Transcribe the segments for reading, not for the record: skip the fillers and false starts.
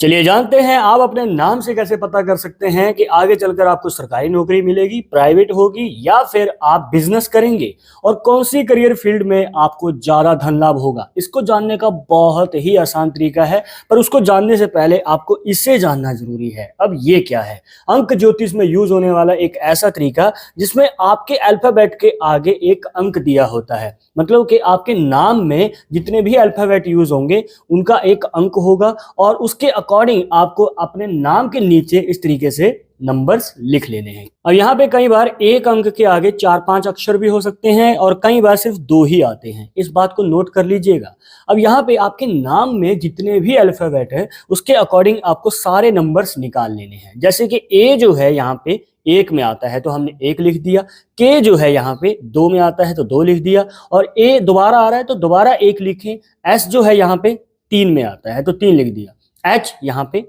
चलिए जानते हैं आप अपने नाम से कैसे पता कर सकते हैं कि आगे चलकर आपको सरकारी नौकरी मिलेगी, प्राइवेट होगी या फिर आप बिजनेस करेंगे और कौन सी करियर फील्ड में आपको ज्यादा धन लाभ होगा। इसको जानने का बहुत ही आसान तरीका है, पर उसको जानने से पहले आपको इसे जानना जरूरी है। अब ये क्या है? अंक ज्योतिष में यूज होने वाला एक ऐसा तरीका जिसमें आपके अल्फाबेट के आगे एक अंक दिया होता है। मतलब कि आपके नाम में जितने भी अल्फाबेट यूज होंगे उनका एक अंक होगा और उसके अकॉर्डिंग आपको अपने नाम के नीचे इस तरीके से नंबर्स लिख लेने हैं। और यहाँ पे कई बार एक अंक के आगे 4-5 अक्षर भी हो सकते हैं और कई बार सिर्फ 2 ही आते हैं। इस बात को नोट कर लीजिएगा। अब यहाँ पे आपके नाम में जितने भी अल्फाबेट है उसके अकॉर्डिंग आपको सारे नंबर्स निकाल लेने हैं। जैसे कि ए जो है यहाँ पे 1 में आता है तो हमने 1 लिख दिया, के जो है यहाँ पे 2 में आता है तो 2 लिख दिया और ए दोबारा आ रहा है तो दोबारा 1 लिखें। एस जो है यहाँ पे 3 में आता है तो 3 लिख दिया। एच यहाँ पे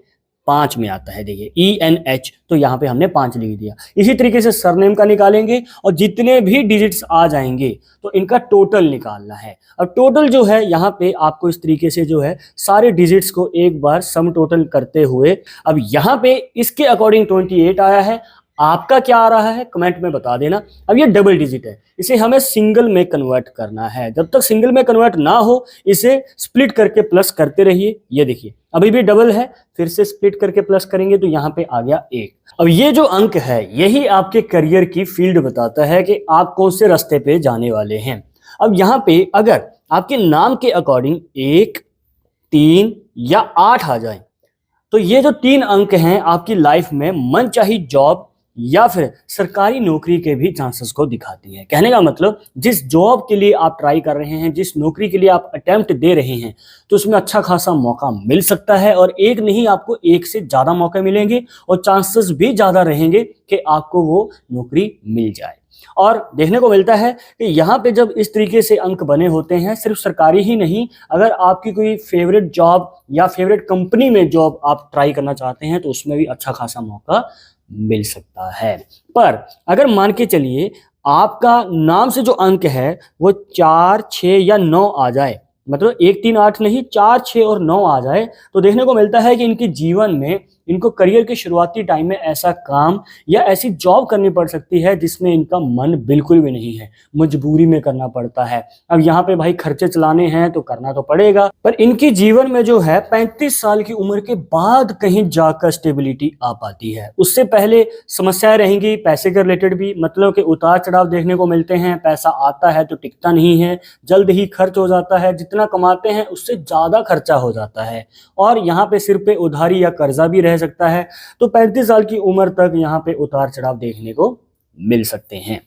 5 में आता है, देखिए ENH, तो यहाँ पे हमने 5 लिख दिया। इसी तरीके से सरनेम का निकालेंगे और जितने भी डिजिट्स आ जाएंगे तो इनका टोटल निकालना है। अब टोटल जो है यहाँ पे आपको इस तरीके से जो है सारे डिजिट्स को एक बार सम टोटल करते हुए, अब यहाँ पे इसके अकॉर्डिंग 28 आया है। आपका क्या आ रहा है कमेंट में बता देना। अब ये डबल डिजिट है, इसे हमें सिंगल में कन्वर्ट करना है। जब तक सिंगल में कन्वर्ट ना हो इसे स्प्लिट करके प्लस करते रहिए। ये देखिए अभी भी डबल है, फिर से स्प्लिट करके प्लस करेंगे तो यहाँ पे आ गया 1। अब ये जो अंक है यही आपके करियर की फील्ड बताता है कि आप कौन से रास्ते पे जाने वाले हैं। अब यहाँ पे अगर आपके नाम के अकॉर्डिंग 1, 3 या 8 आ जाए तो ये जो 3 अंक हैं आपकी लाइफ में मनचाही जॉब या फिर सरकारी नौकरी के भी चांसेस को दिखाती है। कहने का मतलब जिस जॉब के लिए आप ट्राई कर रहे हैं, जिस नौकरी के लिए आप अटेम्प्ट दे रहे हैं, तो उसमें अच्छा खासा मौका मिल सकता है और एक नहीं आपको 1 से ज़्यादा मौके मिलेंगे और चांसेस भी ज़्यादा रहेंगे कि आपको वो नौकरी मिल जाए। और देखने को मिलता है कि यहाँ पे जब इस तरीके से अंक बने होते हैं, सिर्फ सरकारी ही नहीं, अगर आपकी कोई फेवरेट जॉब या फेवरेट कंपनी में जॉब आप ट्राई करना चाहते हैं तो उसमें भी अच्छा खासा मौका मिल सकता है। पर अगर मान के चलिए आपका नाम से जो अंक है वो 4, 6 या 9 आ जाए, मतलब 1, 3, 8 नहीं 4, 6 और 9 आ जाए, तो देखने को मिलता है कि इनके जीवन में इनको करियर के शुरुआती टाइम में ऐसा काम या ऐसी जॉब करनी पड़ सकती है जिसमें इनका मन बिल्कुल भी नहीं है, मजबूरी में करना पड़ता है। अब यहाँ पे भाई खर्चे चलाने हैं तो करना तो पड़ेगा, पर इनके जीवन में जो है 35 साल की उम्र के बाद कहीं जाकर स्टेबिलिटी आ पाती है। उससे पहले समस्याएं रहेंगी पैसे के रिलेटेड भी, मतलब कि उतार चढ़ाव देखने को मिलते हैं। पैसा आता है तो टिकता नहीं है, जल्द ही खर्च हो जाता है, जितना कमाते हैं उससे ज्यादा खर्चा हो जाता है और यहाँ पे सिर पे उधारी या कर्जा भी रह सकता है। तो 35 साल की उम्र तक यहाँ पे उतार चढ़ाव देखने को मिल सकते हैं।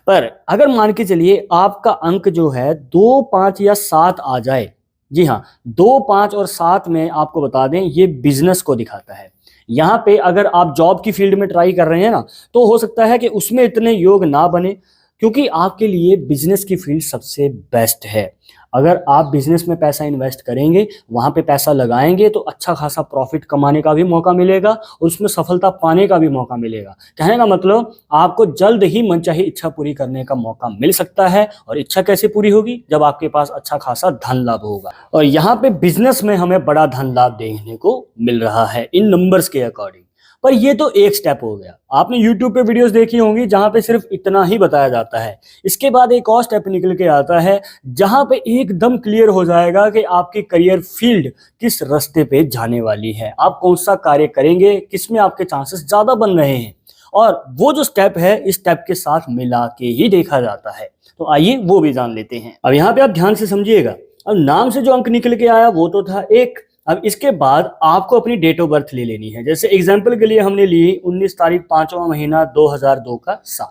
पर अगर मान के चलिए आपका अंक जो है 2, 5 या 7 आ जाए, जी हाँ 2, 5 और 7 में आपको बता दें ये बिजनेस को दिखाता है। यहाँ पे अगर आप जॉब की फील्ड में ट्राई कर रहे हैं ना तो हो सकता है कि उसमें इतने योग ना बने, क्योंकि आपके लिए बिजनेस की फील्ड सबसे बेस्ट है। अगर आप बिजनेस में पैसा इन्वेस्ट करेंगे, वहां पे पैसा लगाएंगे तो अच्छा खासा प्रॉफिट कमाने का भी मौका मिलेगा और उसमें सफलता पाने का भी मौका मिलेगा। कहने का मतलब आपको जल्द ही मनचाही इच्छा पूरी करने का मौका मिल सकता है। और इच्छा कैसे पूरी होगी? जब आपके पास अच्छा खासा धन लाभ होगा। और यहाँ पे बिजनेस में हमें बड़ा धन लाभ देखने को मिल रहा है इन नंबर्स के अकॉर्डिंग। पर ये तो एक स्टेप हो गया। आपने YouTube पे वीडियोस देखी होंगी जहां पे सिर्फ इतना ही बताया जाता है। इसके बाद एक और स्टेप निकल के आता है जहां पे एकदम क्लियर हो जाएगा कि आपकी करियर फील्ड किस रास्ते पे जाने वाली है, आप कौन सा कार्य करेंगे, किसमें आपके चांसेस ज्यादा बन रहे हैं। और वो जो स्टेप है इस स्टेप के साथ मिला के ही देखा जाता है। तो आइए वो भी जान लेते हैं। अब यहाँ पे आप ध्यान से समझिएगा। अब नाम से जो अंक निकल के आया वो तो था 1। अब इसके बाद आपको अपनी डेट ऑफ बर्थ ले लेनी है। जैसे एग्जांपल के लिए हमने ली 19 तारीख 5वां महीना 2002 का साल।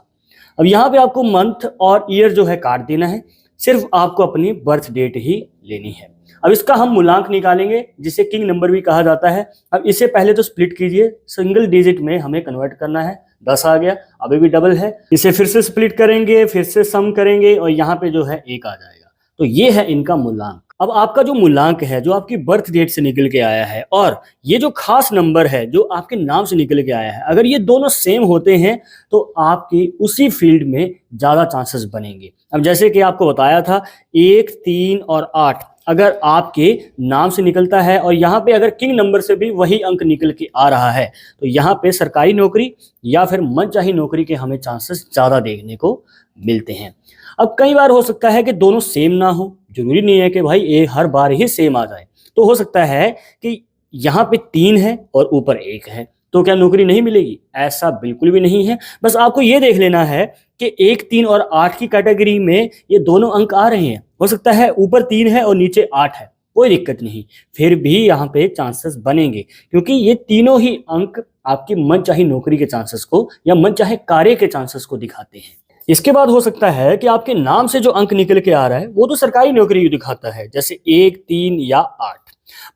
अब यहाँ पे आपको मंथ और ईयर जो है काट देना है, सिर्फ आपको अपनी बर्थ डेट ही लेनी है। अब इसका हम मूलांक निकालेंगे जिसे किंग नंबर भी कहा जाता है। अब इसे पहले तो स्प्लिट कीजिए, सिंगल डिजिट में हमें कन्वर्ट करना है। 10 आ गया, अभी भी डबल है, इसे फिर से स्प्लिट करेंगे, फिर से सम करेंगे और यहाँ पे जो है 1 आ जाएगा। तो ये है इनका मूलांक। अब आपका जो मूलांक है जो आपकी बर्थ डेट से निकल के आया है और ये जो खास नंबर है जो आपके नाम से निकल के आया है, अगर ये दोनों सेम होते हैं तो आपकी उसी फील्ड में ज्यादा चांसेस बनेंगे। अब जैसे कि आपको बताया था 1, 3 और 8, अगर आपके नाम से निकलता है और यहाँ पे अगर किंग नंबर से भी वही अंक निकल के आ रहा है तो यहाँ पे सरकारी नौकरी या फिर मनचाही नौकरी के हमें चांसेस ज़्यादा देखने को मिलते हैं। अब कई बार हो सकता है कि दोनों सेम ना हो, जरूरी नहीं है कि भाई एक हर बार ही सेम आ जाए। तो हो सकता है कि यहाँ पे 3 है और ऊपर 1 है, तो क्या नौकरी नहीं मिलेगी? ऐसा बिल्कुल भी नहीं है। बस आपको ये देख लेना है कि 1, 3 और 8 की कैटेगरी में ये दोनों अंक आ रहे हैं। हो सकता है ऊपर 3 है और नीचे 8 है, कोई दिक्कत नहीं, फिर भी यहाँ पे चांसेस बनेंगे क्योंकि ये तीनों ही अंक आपकी मनचाही नौकरी के चांसेस को या मनचाहे कार्य के चांसेस को दिखाते हैं। इसके बाद हो सकता है कि आपके नाम से जो अंक निकल के आ रहा है वो तो सरकारी नौकरी दिखाता है, जैसे 1, 3 या 8,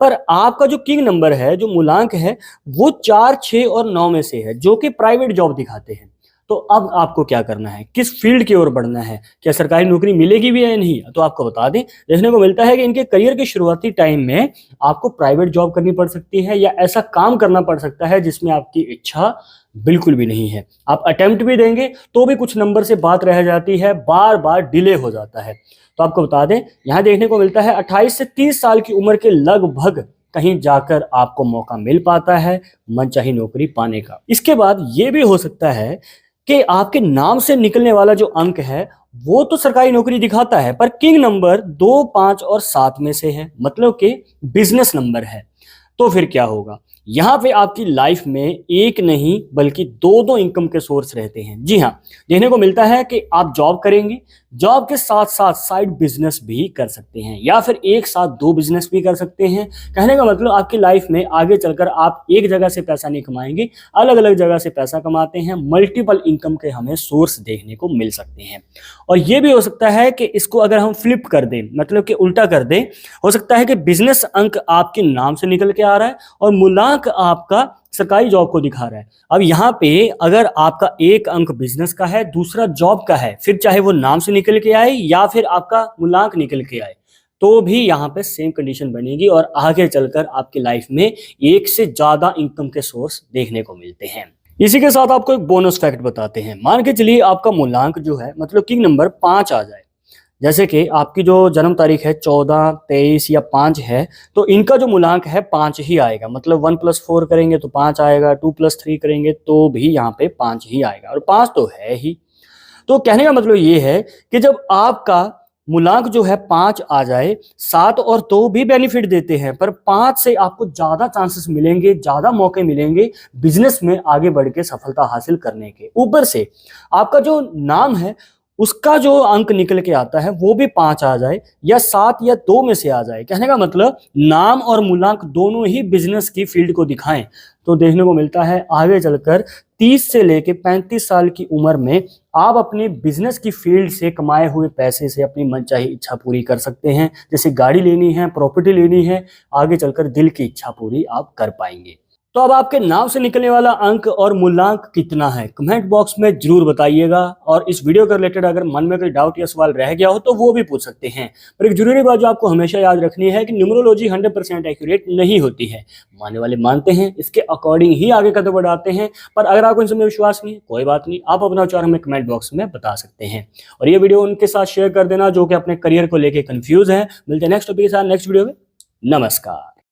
पर आपका जो किंग नंबर है, जो मूलांक है, वो 4, 6 और 9 में से है, जो कि प्राइवेट जॉब दिखाते हैं। तो अब आपको क्या करना है, किस फील्ड की ओर बढ़ना है, क्या सरकारी नौकरी मिलेगी भी या नहीं? तो आपको बता दें, देखने को मिलता है कि इनके करियर के शुरुआती टाइम में आपको प्राइवेट जॉब करनी पड़ सकती है या ऐसा काम करना पड़ सकता है जिसमें आपकी इच्छा बिल्कुल भी नहीं है। आप अटेम्प्ट भी देंगे तो भी कुछ नंबर से बात रह जाती है, बार बार डिले हो जाता है। तो आपको बता दें, यहाँ देखने को मिलता है 28 से 30 साल की उम्र के लगभग कहीं जाकर आपको मौका मिल पाता है मनचाही नौकरी पाने का। इसके बाद ये भी हो सकता है कि आपके नाम से निकलने वाला जो अंक है वो तो सरकारी नौकरी दिखाता है, पर किंग नंबर 2, 5 और 7 में से है, मतलब कि बिजनेस नंबर है। तो फिर क्या होगा? यहाँ पे आपकी लाइफ में एक नहीं बल्कि 2 इनकम के सोर्स रहते हैं। जी हाँ, देखने को मिलता है कि आप जॉब करेंगे, जॉब के साथ साथ साइड बिजनेस भी कर सकते हैं या फिर एक साथ 2 बिजनेस भी कर सकते हैं। कहने का मतलब आपकी लाइफ में आगे चलकर आप एक जगह से पैसा नहीं कमाएंगे, अलग अलग जगह से पैसा कमाते हैं, मल्टीपल इनकम के हमें सोर्स देखने को मिल सकते हैं। और ये भी हो सकता है कि इसको अगर हम फ्लिप कर दें, मतलब कि उल्टा कर दें, हो सकता है कि बिजनेस अंक आपके नाम से निकल के आ रहा है और मूलांक आपका सरकारी जॉब को दिखा रहा है। अब यहाँ पे अगर आपका एक अंक बिजनेस का है, दूसरा जॉब का है, फिर चाहे वो नाम से निकल के आए या फिर आपका मूलांक निकल के आए, तो भी यहाँ पे सेम कंडीशन बनेगी और आगे चलकर आपकी लाइफ में एक से ज्यादा इनकम के सोर्स देखने को मिलते हैं। इसी के साथ आपको एक बोनस फैक्ट बताते हैं। मान के चलिए आपका मूलांक जो है, मतलब किंग नंबर 5 आ जाए, जैसे कि आपकी जो जन्म तारीख है 14, 23 या 5 है, तो इनका जो मूलांक है 5 ही आएगा। मतलब 1 + 4 करेंगे तो 5 आएगा, 2 + 3 करेंगे तो भी यहाँ पे 5 ही आएगा, और 5 तो है ही। तो कहने का मतलब ये है कि जब आपका मूलांक जो है 5 आ जाए, 7 और 2 भी बेनिफिट देते हैं, पर 5 से आपको ज्यादा चांसेस मिलेंगे, ज्यादा मौके मिलेंगे बिजनेस में आगे बढ़ के सफलता हासिल करने के। ऊपर से आपका जो नाम है उसका जो अंक निकल के आता है वो भी 5 आ जाए या 7 या 2 में से आ जाए। कहने का मतलब नाम और मूलांक दोनों ही बिजनेस की फील्ड को दिखाएं, तो देखने को मिलता है आगे चलकर 30 से लेके 35 साल की उम्र में आप अपने बिजनेस की फील्ड से कमाए हुए पैसे से अपनी मनचाही इच्छा पूरी कर सकते हैं। जैसे गाड़ी लेनी है, प्रॉपर्टी लेनी है, आगे चलकर दिल की इच्छा पूरी आप कर पाएंगे। तो अब आपके नाम से निकलने वाला अंक और मूलांक कितना है, कमेंट बॉक्स में जरूर बताइएगा। और इस वीडियो के रिलेटेड अगर मन में कोई डाउट या सवाल रह गया हो तो वो भी पूछ सकते हैं। पर एक जरूरी बात जो आपको हमेशा याद रखनी है कि न्यूमरोलॉजी 100% एक्यूरेट नहीं होती है। मानने वाले मानते हैं, इसके अकॉर्डिंग ही आगे कदम बढ़ाते हैं। पर अगर आपको इन सब में विश्वास नहीं है, कोई बात नहीं, आप अपना विचार हमें कमेंट बॉक्स में बता सकते हैं। और ये वीडियो उनके साथ शेयर कर देना जो कि अपने करियर को लेकर कंफ्यूज है। मिलते हैं नेक्स्ट टॉपिक के साथ नेक्स्ट वीडियो में। नमस्कार।